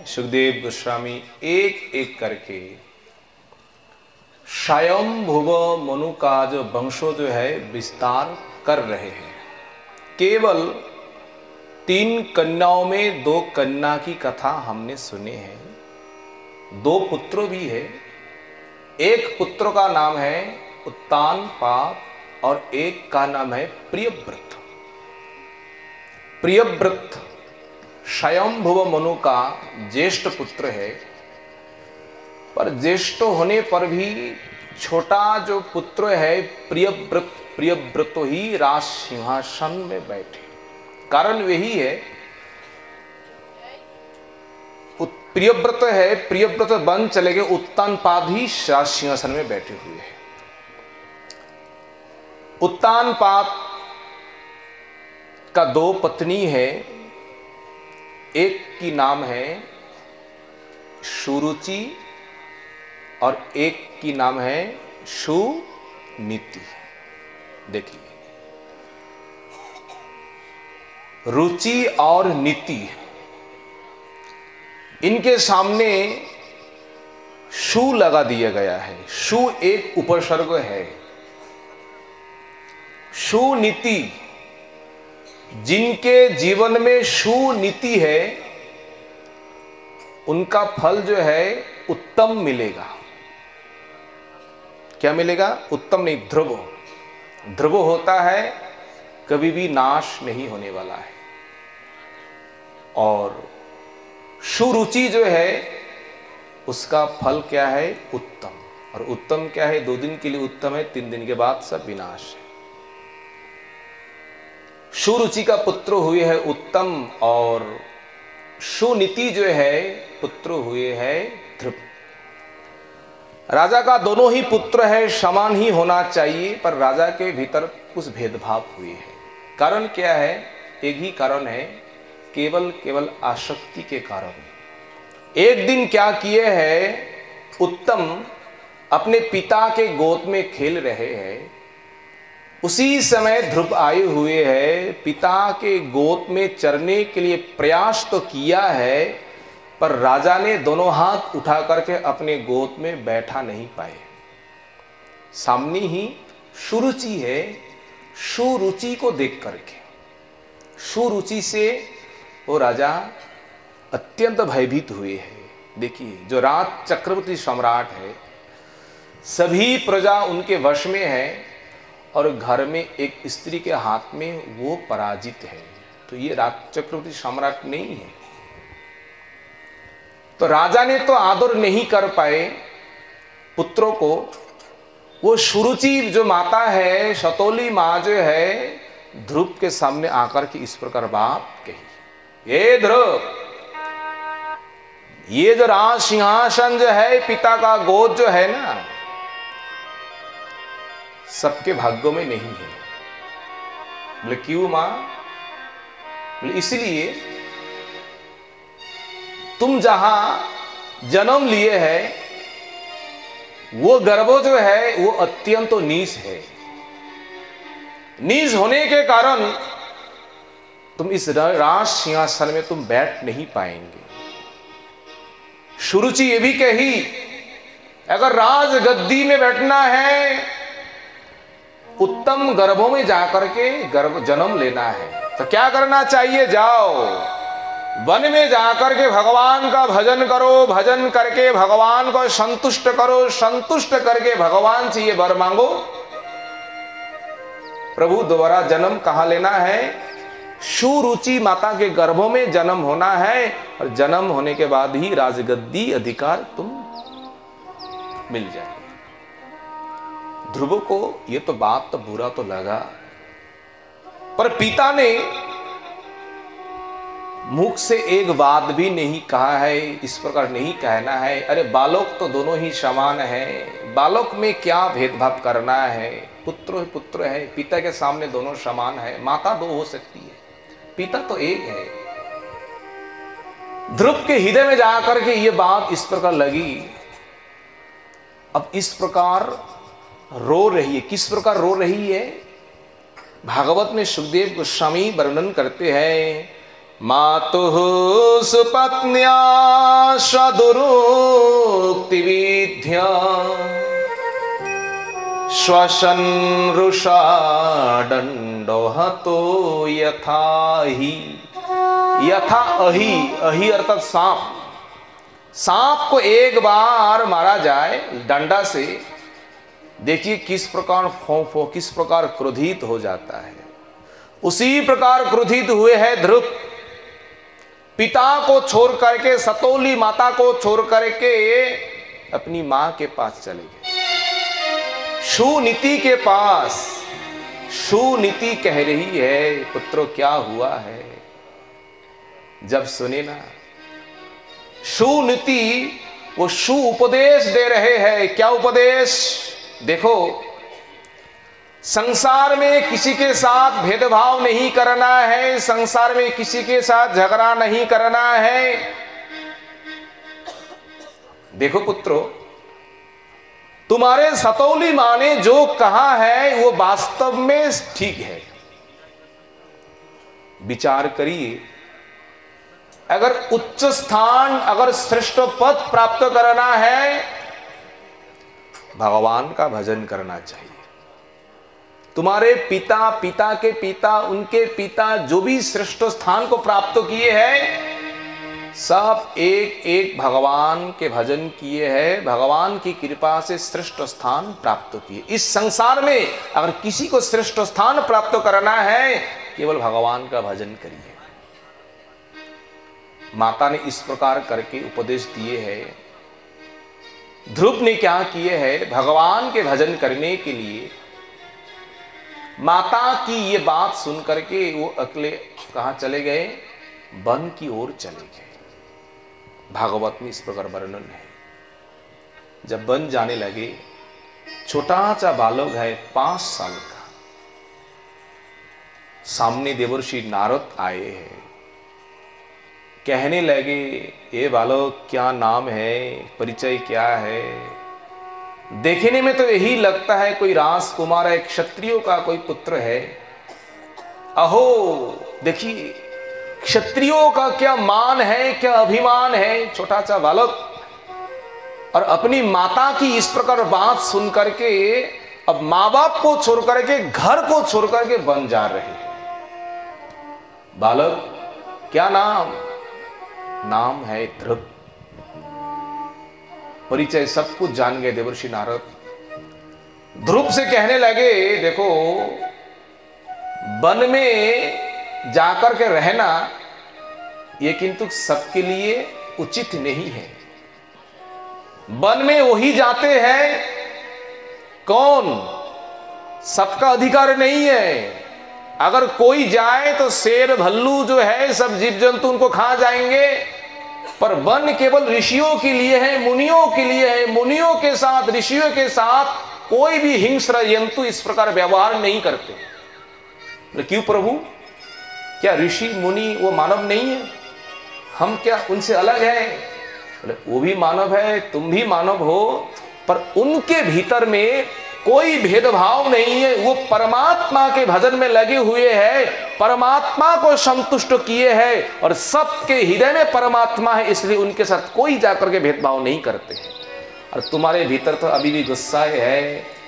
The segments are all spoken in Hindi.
सुखदेव गोस्वामी एक एक करके स्वयंभुव मनु का जो वंशो जो है विस्तार कर रहे हैं। केवल 3 कन्याओं में 2 कन्या की कथा हमने सुने हैं। 2 पुत्र भी है। एक पुत्र का नाम है उत्तानपाद और एक का नाम है प्रियव्रत। प्रियव्रत स्वयंभुव मनु का ज्येष्ठ पुत्र है, पर ज्येष्ठ होने पर भी छोटा जो पुत्र है प्रियव्रत ही राज सिंहासन में बैठे। कारण वही है, प्रियव्रत है, प्रियव्रत बन चले गए, उत्तानपाद ही राज सिंहासन में बैठे हुए हैं। उत्तानपाद का 2 पत्नी है। एक की नाम है सुरुचि और एक की नाम है सुनीति। देखिए, रुचि और नीति, इनके सामने सु लगा दिया गया है। सु एक उपसर्ग है। सुनीति, जिनके जीवन में सुनीति है उनका फल जो है उत्तम मिलेगा। क्या मिलेगा? उत्तम नहीं, ध्रुव। ध्रुव होता है कभी भी नाश नहीं होने वाला है। और सुरुचि जो है उसका फल क्या है? उत्तम। और उत्तम क्या है? 2 दिन के लिए उत्तम है, 3 दिन के बाद सब विनाश है। सुरुचि का पुत्र हुए है उत्तम और सुनीति जो है पुत्र हुए है ध्रुव। राजा का दोनों ही पुत्र है, समान ही होना चाहिए, पर राजा के भीतर कुछ भेदभाव हुए है। कारण क्या है? एक ही कारण है, केवल आसक्ति के कारण। एक दिन क्या किए हैं, उत्तम अपने पिता के गोद में खेल रहे हैं। उसी समय ध्रुव आए हुए हैं। पिता के गोद में चरने के लिए प्रयास तो किया है, पर राजा ने दोनों हाथ उठा करके अपने गोद में बैठा नहीं पाए। सामने ही सुरुचि है। सुरुचि को देख करके, सुरुचि से वो राजा अत्यंत भयभीत हुए हैं। देखिए, जो राज चक्रवर्ती सम्राट है, सभी प्रजा उनके वश में है और घर में एक स्त्री के हाथ में वो पराजित है। तो ये राज चक्रवर्ती सम्राट नहीं है। तो राजा ने तो आदर नहीं कर पाए पुत्रों को। वो सुरुचि जो माता है, सतोली माँ जो है, ध्रुव के सामने आकर के इस प्रकार बात कही, ये ध्रुव, ये जो राज सिंहासन जो है, पिता का गोद जो है ना, सबके भाग्यों में नहीं है। बोले क्यों मां? बोले इसलिए तुम जहां जन्म लिए हैं वो गर्भ जो है वो अत्यंत नीच है। नीच होने के कारण तुम इस राज सिंहासन में तुम बैठ नहीं पाएंगे। सुरुचि ये भी कही, अगर राज गद्दी में बैठना है, उत्तम गर्भों में जाकर के गर्भ जन्म लेना है, तो क्या करना चाहिए? जाओ वन में जाकर के भगवान का भजन करो, भजन करके भगवान को संतुष्ट करो, संतुष्ट करके भगवान से ये वर मांगो, प्रभु दोबारा जन्म कहां लेना है? सुरुचि माता के गर्भों में जन्म होना है, और जन्म होने के बाद ही राजगद्दी अधिकार तुम मिल जाए। ध्रुव को ये तो बात तो बुरा तो लगा, पर पिता ने मुख से एक बात भी नहीं कहा है, इस प्रकार नहीं कहना है, अरे बालक तो दोनों ही समान है, बालक में क्या भेदभाव करना है, पुत्र पुत्र है, पिता के सामने दोनों समान है। माता 2 हो सकती है, पिता तो एक है। ध्रुव के हृदय में जाकर के ये बात इस प्रकार लगी। अब इस प्रकार रो रही है। किस प्रकार रो रही है? भागवत में सुखदेव गोस्वामी वर्णन करते हैं मातुः सुपत्न्या स्वदुरुक्तिविद्या श्वसन् रुषा दंडो हतो यथा ही। यथा अहि, अहि अर्थात सांप। सांप को एक बार मारा जाए डंडा से, देखिए किस प्रकार किस प्रकार क्रोधित हो जाता है। उसी प्रकार क्रोधित हुए हैं ध्रुव। पिता को छोड़ करके, सतोली माता को छोड़ करके अपनी मां के पास चले गए, सुनीति के पास। सुनीति कह रही है, पुत्रो क्या हुआ है? जब सुने ना, सुनीति वो सु उपदेश दे रहे हैं। क्या उपदेश? देखो, संसार में किसी के साथ भेदभाव नहीं करना है, संसार में किसी के साथ झगड़ा नहीं करना है। देखो पुत्रो, तुम्हारे सतौली मां ने जो कहा है वो वास्तव में ठीक है। विचार करिए, अगर उच्च स्थान, अगर श्रेष्ठ पद प्राप्त करना है, भगवान का भजन करना चाहिए। तुम्हारे पिता, पिता के पिता, उनके पिता जो भी श्रेष्ठ स्थान को प्राप्त किए हैं, सब एक एक भगवान के भजन किए हैं, भगवान की कृपा से श्रेष्ठ स्थान प्राप्त किए। इस संसार में अगर किसी को श्रेष्ठ स्थान प्राप्त करना है, केवल भगवान का भजन करिए। माता ने इस प्रकार करके उपदेश दिए हैं। ध्रुव ने क्या किए हैं? भगवान के भजन करने के लिए माता की ये बात सुन करके वो अकेले कहां चले गए? वन की ओर चले गए। भागवत में इस प्रकार वर्णन है। जब वन जाने लगे, छोटा सा बालक है 5 साल का, सामने देवर्षि नारद आए हैं। कहने लगे, ये बालक क्या नाम है, परिचय क्या है? देखने में तो यही लगता है कोई राजकुमार है, क्षत्रियों का कोई पुत्र है। अहो देखिए, क्षत्रियों का क्या मान है, क्या अभिमान है। छोटा सा बालक, और अपनी माता की इस प्रकार बात सुन करके अब माँ बाप को छोड़ करके, घर को छोड़ करके वन जा रहे हैं। बालक क्या नाम? नाम है ध्रुव। परिचय सब कुछ जान गए देवर्षि नारद। ध्रुव से कहने लगे, देखो वन में जाकर के रहना ये किंतु सबके लिए उचित नहीं है। वन में वही जाते हैं, कौन? सबका अधिकार नहीं है। अगर कोई जाए तो शेर भल्लू जो है, सब जीव जंतु उनको खा जाएंगे। पर वन केवल ऋषियों के लिए है, मुनियों के लिए है। मुनियों के साथ, ऋषियों के साथ कोई भी हिंस्र जंतु इस प्रकार व्यवहार नहीं करते। तो क्यों प्रभु? क्या ऋषि मुनि वो मानव नहीं है? हम क्या उनसे अलग है? वो भी मानव है, तुम भी मानव हो, पर उनके भीतर में कोई भेदभाव नहीं है। वो परमात्मा के भजन में लगे हुए हैं, परमात्मा को संतुष्ट किए हैं, और सबके हृदय में परमात्मा है, इसलिए उनके साथ कोई जाकर के भेदभाव नहीं करते हैं। और तुम्हारे भीतर तो अभी भी गुस्सा है,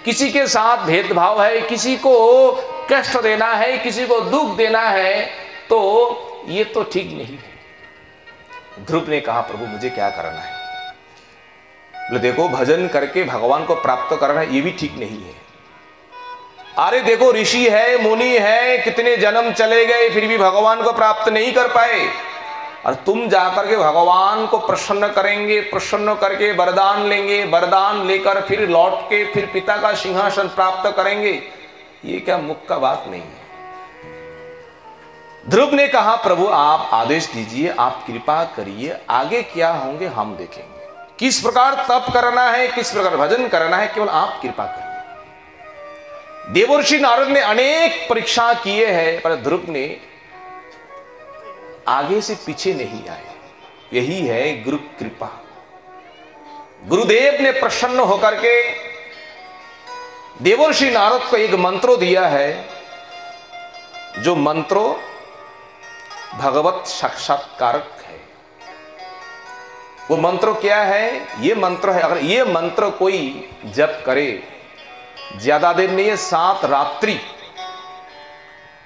किसी के साथ भेदभाव है, किसी को कष्ट देना है, किसी को दुख देना है, तो ये तो ठीक नहीं है। ध्रुव ने कहा, प्रभु मुझे क्या करना है? बोले देखो, भजन करके भगवान को प्राप्त करना ये भी ठीक नहीं है। अरे देखो, ऋषि है, मुनि है, कितने जन्म चले गए, फिर भी भगवान को प्राप्त नहीं कर पाए। और तुम जाकर के भगवान को प्रसन्न करेंगे, प्रसन्न करके वरदान लेंगे, वरदान लेकर फिर लौट के फिर पिता का सिंहासन प्राप्त करेंगे, ये क्या मुख का बात नहीं है। ध्रुव ने कहा, प्रभु आप आदेश दीजिए, आप कृपा करिए, आगे क्या होंगे हम देखेंगे। किस प्रकार तप करना है, किस प्रकार भजन करना है, केवल आप कृपा करिए। देवर्षि नारद ने अनेक परीक्षा किए हैं, पर ध्रुव ने आगे से पीछे नहीं आए। यही है गुरु कृपा। गुरुदेव ने प्रसन्न होकर के देवर्षि नारद को एक मंत्रो दिया है, जो मंत्रो भगवत साक्षात्कारक है। वो मंत्र क्या है? ये मंत्र है, अगर ये मंत्र कोई जप करे ज्यादा देर नहीं है, 7 रात्रि,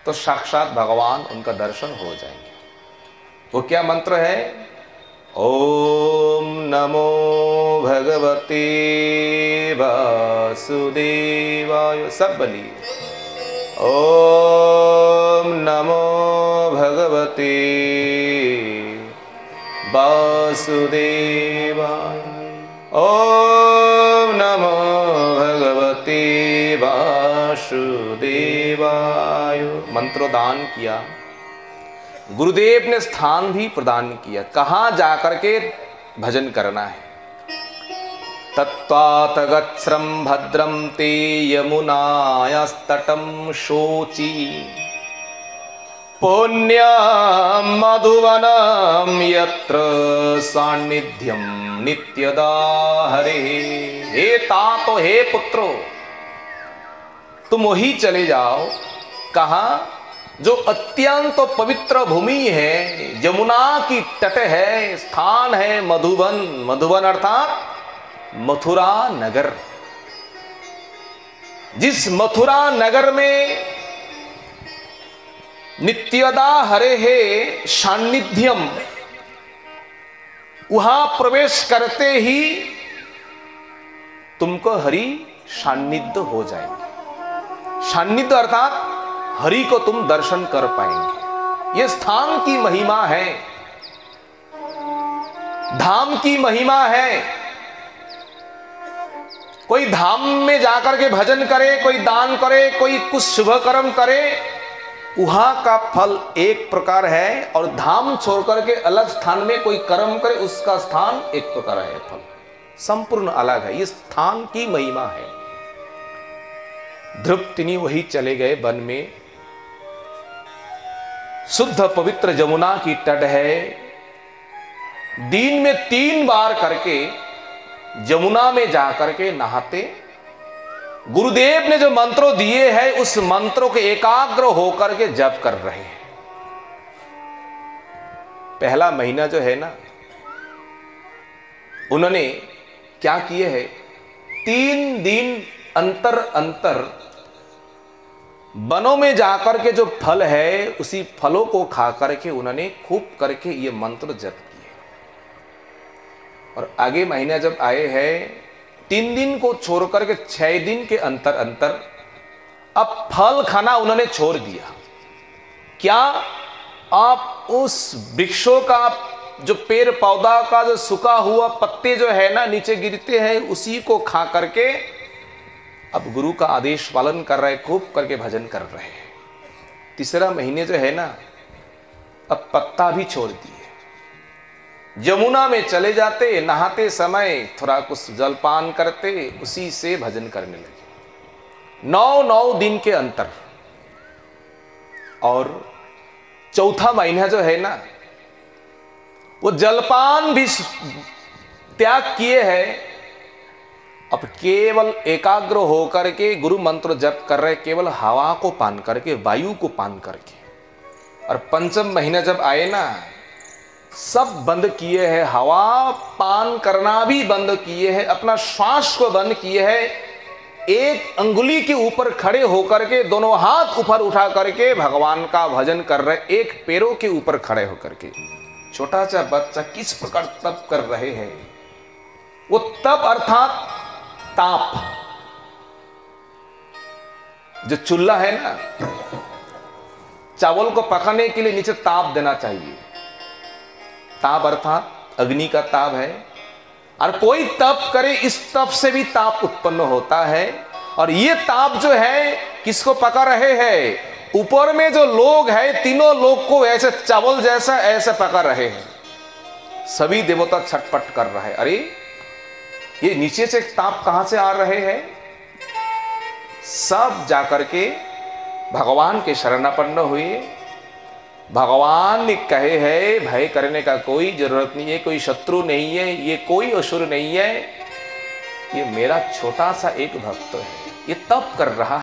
तो साक्षात भगवान उनका दर्शन हो जाएंगे। वो क्या मंत्र है? ओम नमो भगवते वासुदेवाय। सब बोलिए, ओम नमो भगवते वासुदेवाय, ओम नमो भगवते वासुदेवाय। मंत्रोदान किया, गुरुदेव ने स्थान भी प्रदान किया, कहां जाकर के भजन करना है। तत्वात गच्छ्रम भद्रम ते यमुनायास्तटं शोची, पुण्यं मधुवनं यत्र सान्निध्यं नित्यदा हरे। हे तातो, हे पुत्रो, तुम वही चले जाओ, कहां? जो अत्यंत पवित्र भूमि है, यमुना की तट है, स्थान है मधुवन। मधुवन अर्थात मथुरा नगर। जिस मथुरा नगर में नित्यदा हरे है सान्निध्यम, वहां प्रवेश करते ही तुमको हरि सान्निध्य हो जाएंगे। सान्निध्य अर्थात हरि को तुम दर्शन कर पाएंगे। ये स्थान की महिमा है, धाम की महिमा है। कोई धाम में जाकर के भजन करे, कोई दान करे, कोई कुछ शुभ कर्म करे, वहां का फल एक प्रकार है, और धाम छोड़कर के अलग स्थान में कोई कर्म करे, उसका स्थान एक प्रकार है, फल संपूर्ण अलग है। ये स्थान की महिमा है। ध्रुपतिनी वही चले गए वन में। शुद्ध पवित्र यमुना की तट है। दिन में 3 बार करके यमुना में जाकर के नहाते। गुरुदेव ने जो मंत्रों दिए हैं, उस मंत्रों के एकाग्र होकर के जप कर रहे हैं। पहला महीना जो है ना, उन्होंने क्या किए हैं? 3 दिन अंतर अंतर वनों में जाकर के जो फल है, उसी फलों को खा करके उन्होंने खूब करके ये मंत्र जप किए। और आगे महीना जब आए हैं, 3 दिन को छोड़ करके 6 दिन के अंतर अंतर अब फल खाना उन्होंने छोड़ दिया। क्या? आप उस वृक्षों का जो पेड़ पौधा का जो सूखा हुआ पत्ते जो है ना नीचे गिरते हैं, उसी को खा करके अब गुरु का आदेश पालन कर रहे, खूब करके भजन कर रहे हैं। तीसरा महीने जो है ना, अब पत्ता भी छोड़ दिए, यमुना में चले जाते, नहाते समय थोड़ा कुछ जलपान करते, उसी से भजन करने लगे। 9 दिन के अंतर। और चौथा महीना जो है ना, वो जलपान भी त्याग किए हैं। अब केवल एकाग्र होकर के गुरु मंत्र जप कर रहे, केवल हवा को पान करके, वायु को पान करके। और पंचम महीना जब आए ना, सब बंद किए हैं, हवा पान करना भी बंद किए हैं, अपना श्वास को बंद किए हैं। एक अंगुली के ऊपर खड़े होकर के, दोनों हाथ ऊपर उठा करके भगवान का भजन कर रहे, एक पैरों के ऊपर खड़े होकर के। छोटा सा बच्चा किस प्रकार तप कर रहे हैं। वो तप अर्थात ताप। जो चूल्हा है ना, चावल को पकाने के लिए नीचे ताप देना चाहिए। ताप अर्थात अग्नि का ताप है। और कोई तप करे, इस तप से भी ताप उत्पन्न होता है। और ये ताप जो है किसको पका रहे हैं? ऊपर में जो लोग हैं, तीनों लोग को ऐसे चावल जैसा ऐसे पका रहे हैं। सभी देवता छटपट कर रहा है, अरे ये नीचे से ताप कहां से आ रहे हैं? सब जाकर के भगवान के शरणापन्न हुए। भगवान ने कहे है, भय करने का कोई जरूरत नहीं है, कोई शत्रु नहीं है, ये कोई असुर नहीं है, ये मेरा छोटा सा एक भक्त है, ये तप कर रहा